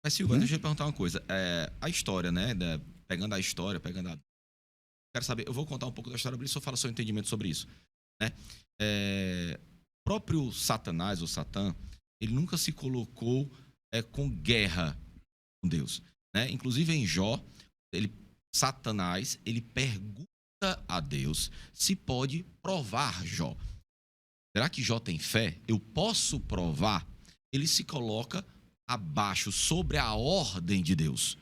Mas, Silvio, né? deixa eu te perguntar uma coisa. A história, né? Pegando a história, quero saber, eu vou contar um pouco da história, só fala seu entendimento sobre isso, né? O próprio Satanás, ou Satã, ele nunca se colocou com guerra com Deus, né? Inclusive em Jó, Satanás, ele pergunta a Deus se pode provar Jó. Será que Jó tem fé? Eu posso provar? Ele se coloca abaixo, sobre a ordem de Deus.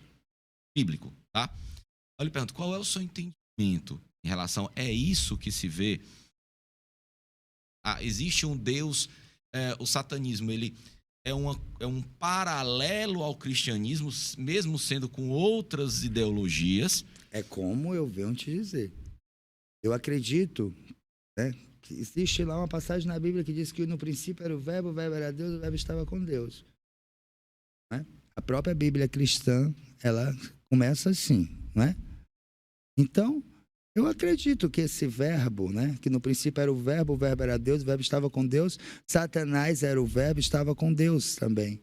Bíblico, tá? Eu lhe pergunto, qual é o seu entendimento em relação... É isso que se vê? Existe um Deus... o satanismo, ele é um paralelo ao cristianismo, mesmo sendo com outras ideologias. É como eu venho te dizer. Eu acredito, né, que existe lá uma passagem na Bíblia que diz que no princípio era o verbo era Deus, o verbo estava com Deus. Né? A própria Bíblia cristã, ela começa assim, né? Então, eu acredito que esse verbo, né, que no princípio era o verbo era Deus, o verbo estava com Deus, Satanás era o verbo, estava com Deus também.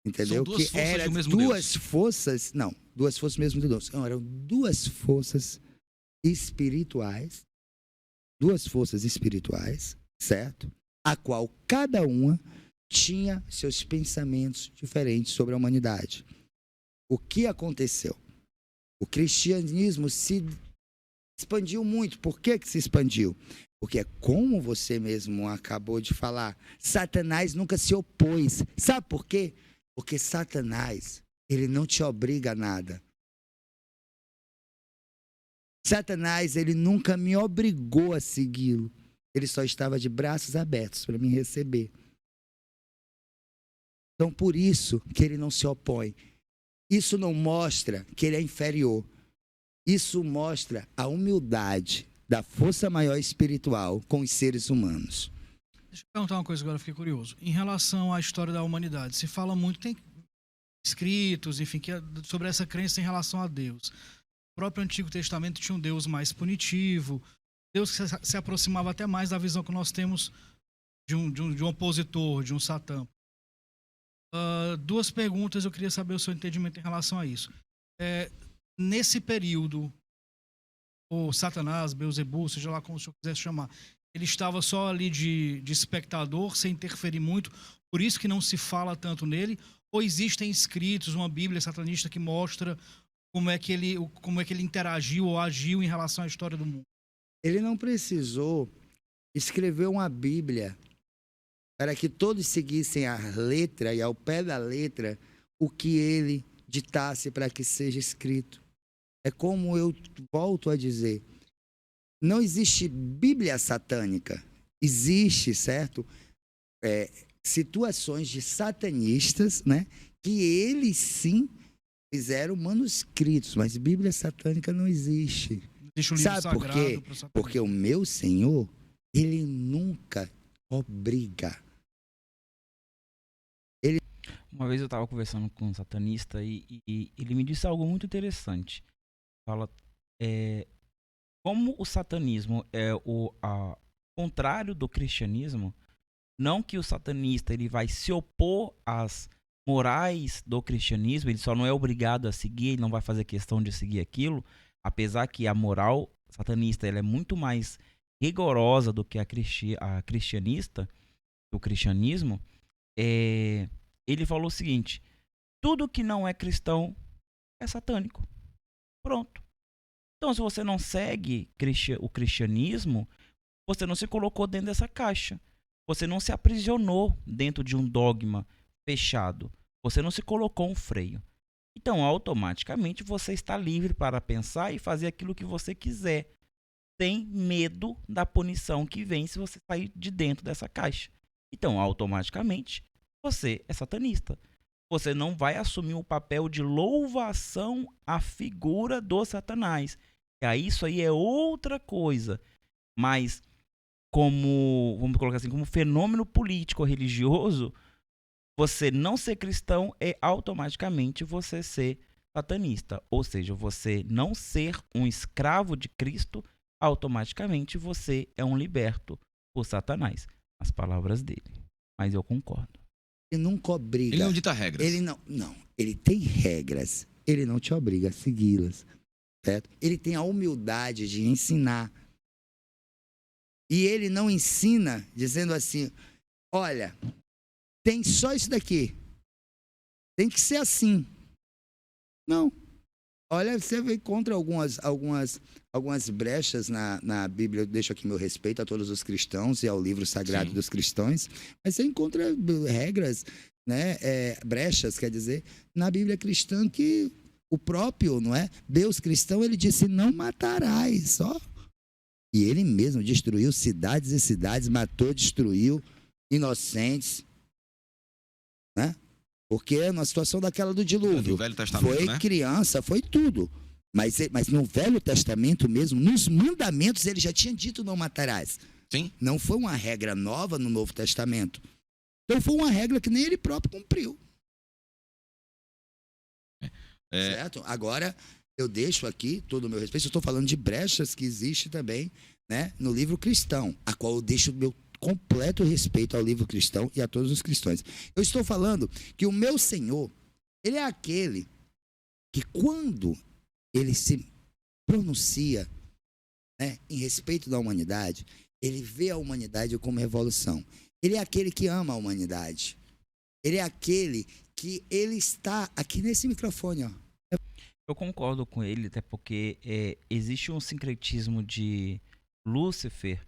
Entendeu? São duas Que forças de era um mesmo duas Deus. forças, não, duas forças mesmo de Deus. Não, eram duas forças espirituais, certo? A qual cada uma tinha seus pensamentos diferentes sobre a humanidade. O que aconteceu? O cristianismo se expandiu muito. Por que se expandiu? Porque, como você mesmo acabou de falar, Satanás nunca se opôs. Sabe por quê? Porque Satanás, ele não te obriga a nada. Satanás, ele nunca me obrigou a segui-lo. Ele só estava de braços abertos para me receber. Então, por isso que ele não se opõe. Isso não mostra que ele é inferior. Isso mostra a humildade da força maior espiritual com os seres humanos. Deixa eu perguntar uma coisa agora, eu fiquei curioso. Em relação à história da humanidade, se fala muito, tem escritos, enfim, sobre essa crença em relação a Deus. O próprio Antigo Testamento tinha um Deus mais punitivo, Deus que se aproximava até mais da visão que nós temos de um opositor, de um Satã. Duas perguntas, eu queria saber o seu entendimento em relação a isso. Nesse período, o Satanás, Beelzebul, seja lá como o senhor quiser chamar, ele estava só ali de espectador, sem interferir muito, por isso que não se fala tanto nele, ou existem escritos, uma Bíblia satanista que mostra como é que ele interagiu ou agiu em relação à história do mundo? Ele não precisou escrever uma Bíblia para que todos seguissem a letra e ao pé da letra o que ele ditasse para que seja escrito. É como eu volto a dizer, não existe Bíblia satânica. Existe, certo? Situações de satanistas, né? Que eles sim fizeram manuscritos, mas Bíblia satânica não existe. Existe um livro Sabe por quê? sagrado para Satanás. Porque o meu Senhor, ele nunca obriga. Uma vez eu estava conversando com um satanista e ele me disse algo muito interessante. Fala, como o satanismo é o contrário do cristianismo, não que o satanista ele vai se opor às morais do cristianismo, ele só não é obrigado a seguir, ele não vai fazer questão de seguir aquilo, apesar que a moral satanista ela é muito mais rigorosa do que a cristianista, o cristianismo. Ele falou o seguinte: tudo que não é cristão é satânico. Pronto. Então, se você não segue o cristianismo, você não se colocou dentro dessa caixa. Você não se aprisionou dentro de um dogma fechado. Você não se colocou um freio. Então, automaticamente, você está livre para pensar e fazer aquilo que você quiser, sem medo da punição que vem se você sair de dentro dessa caixa. Então, automaticamente, você é satanista. Você não vai assumir o papel de louvação à figura do Satanás. E aí, isso aí é outra coisa. Mas, vamos colocar assim, como fenômeno político ou religioso, você não ser cristão é automaticamente você ser satanista. Ou seja, você não ser um escravo de Cristo, automaticamente você é um liberto por Satanás. As palavras dele. Mas eu concordo. Ele nunca obriga. Ele não dita regras. Ele não. ele tem regras, ele não te obriga a segui-las, certo? Ele tem a humildade de ensinar. E ele não ensina dizendo assim, olha, tem só isso daqui, tem que ser assim. Não. Olha, você encontra algumas brechas na Bíblia. Eu deixo aqui meu respeito a todos os cristãos e ao livro sagrado dos cristãos, mas você encontra regras, né, brechas, quer dizer, na Bíblia cristã que o próprio, não é? Deus cristão, ele disse, não matarás, ó. E ele mesmo destruiu cidades e cidades, matou, destruiu inocentes, né? Porque na situação daquela do dilúvio, do Velho Testamento, foi né? criança, foi tudo. Mas no Velho Testamento mesmo, nos mandamentos, ele já tinha dito não matarás. Sim. Não foi uma regra nova no Novo Testamento. Então foi uma regra que nem ele próprio cumpriu. Certo? Agora, eu deixo aqui todo o meu respeito. Eu estou falando de brechas que existe também, né, no livro cristão, a qual eu deixo o meu completo respeito ao livro cristão e a todos os cristãos. Eu estou falando que o meu Senhor, ele é aquele que quando ele se pronuncia, né, em respeito da humanidade, ele vê a humanidade como evolução. Ele é aquele que ama a humanidade. Ele é aquele que ele está aqui nesse microfone, ó. Eu concordo com ele, até porque existe um sincretismo de Lúcifer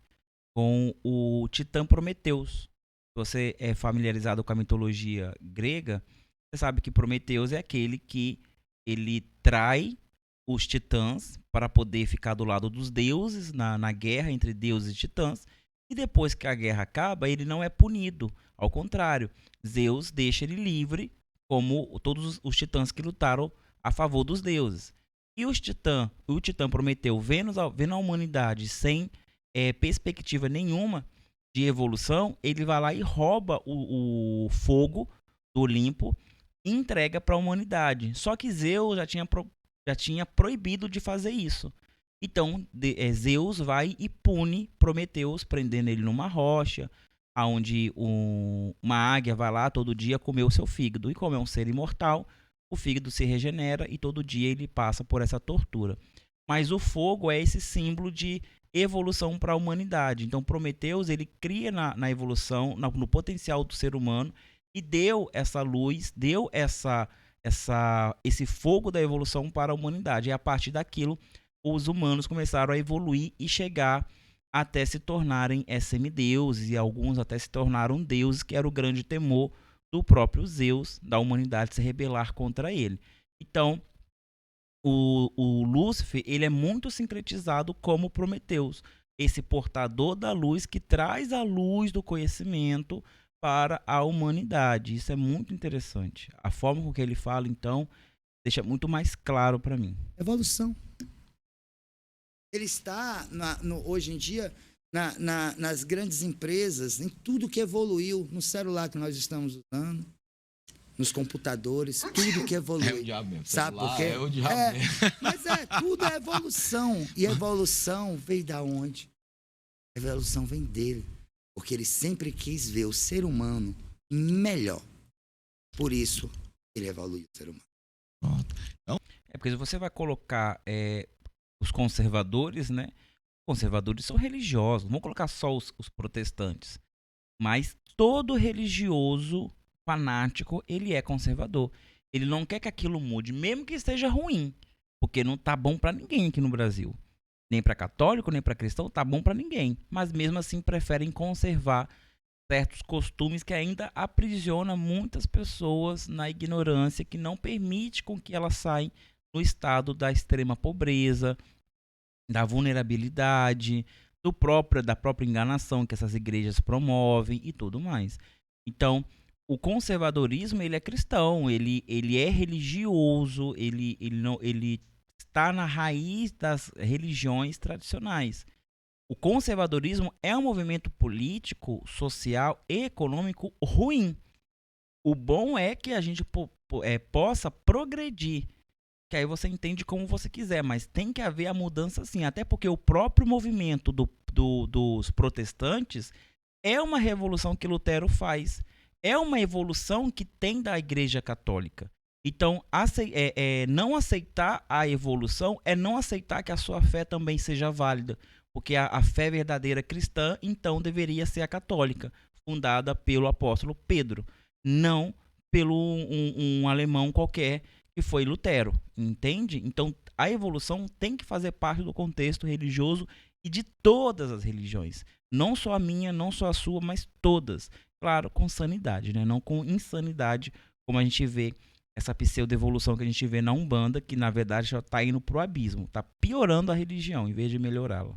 com o titã Prometeus. Se você é familiarizado com a mitologia grega, você sabe que Prometeus é aquele que ele trai os titãs para poder ficar do lado dos deuses na guerra entre deuses e titãs. E depois que a guerra acaba, ele não é punido. Ao contrário, Zeus deixa ele livre, como todos os titãs que lutaram a favor dos deuses. E o titã Prometeu, vendo a humanidade sem perspectiva nenhuma de evolução, ele vai lá e rouba o fogo do Olimpo e entrega para a humanidade. Só que Zeus já tinha proibido de fazer isso. Então, Zeus vai e pune Prometeus, prendendo ele numa rocha, onde uma águia vai lá todo dia comer o seu fígado. E como é um ser imortal, o fígado se regenera e todo dia ele passa por essa tortura. Mas o fogo é esse símbolo de evolução para a humanidade. Então, Prometeus, ele cria na evolução, no potencial do ser humano e deu essa luz, deu esse fogo da evolução para a humanidade. E a partir daquilo, os humanos começaram a evoluir e chegar até se tornarem semideuses, e alguns até se tornaram deuses, que era o grande temor do próprio Zeus, da humanidade se rebelar contra ele. Então, o Lúcifer, ele é muito sincretizado como Prometeus, esse portador da luz que traz a luz do conhecimento para a humanidade. Isso é muito interessante. A forma com que ele fala, então, deixa muito mais claro para mim. Evolução. Ele está, hoje em dia, nas grandes empresas, em tudo que evoluiu, no celular que nós estamos usando, nos computadores, tudo que evoluiu. É o diabo mesmo. Sabe por quê? É o diabo mesmo. Mas tudo é evolução. E a evolução veio da onde? A evolução vem dele. Porque ele sempre quis ver o ser humano melhor. Por isso, ele evoluiu o ser humano. Pronto. Então, porque se você vai colocar os conservadores, né? Conservadores são religiosos. Vamos colocar só os protestantes. Mas todo religioso fanático, ele é conservador. Ele não quer que aquilo mude, mesmo que esteja ruim. Porque não tá bom para ninguém aqui no Brasil. Nem para católico, nem para cristão, tá bom para ninguém. Mas mesmo assim preferem conservar certos costumes que ainda aprisionam muitas pessoas na ignorância, que não permite com que elas saiam no estado da extrema pobreza, da vulnerabilidade, da própria enganação que essas igrejas promovem e tudo mais. Então, o conservadorismo, ele é cristão, ele é religioso, ele está na raiz das religiões tradicionais. O conservadorismo é um movimento político, social e econômico ruim. O bom é que a gente possa progredir, que aí você entende como você quiser, mas tem que haver a mudança sim, até porque o próprio movimento dos protestantes é uma revolução que Lutero faz, é uma evolução que tem da Igreja Católica. Então, não aceitar a evolução é não aceitar que a sua fé também seja válida. Porque a fé verdadeira cristã, então, deveria ser a católica, fundada pelo apóstolo Pedro, não pelo um alemão qualquer que foi Lutero, entende? Então, a evolução tem que fazer parte do contexto religioso e de todas as religiões. Não só a minha, não só a sua, mas todas. Claro, com sanidade, né? Não com insanidade, como a gente vê essa pseudo-evolução que a gente vê na Umbanda, que na verdade já está indo pro abismo, está piorando a religião em vez de melhorá-la.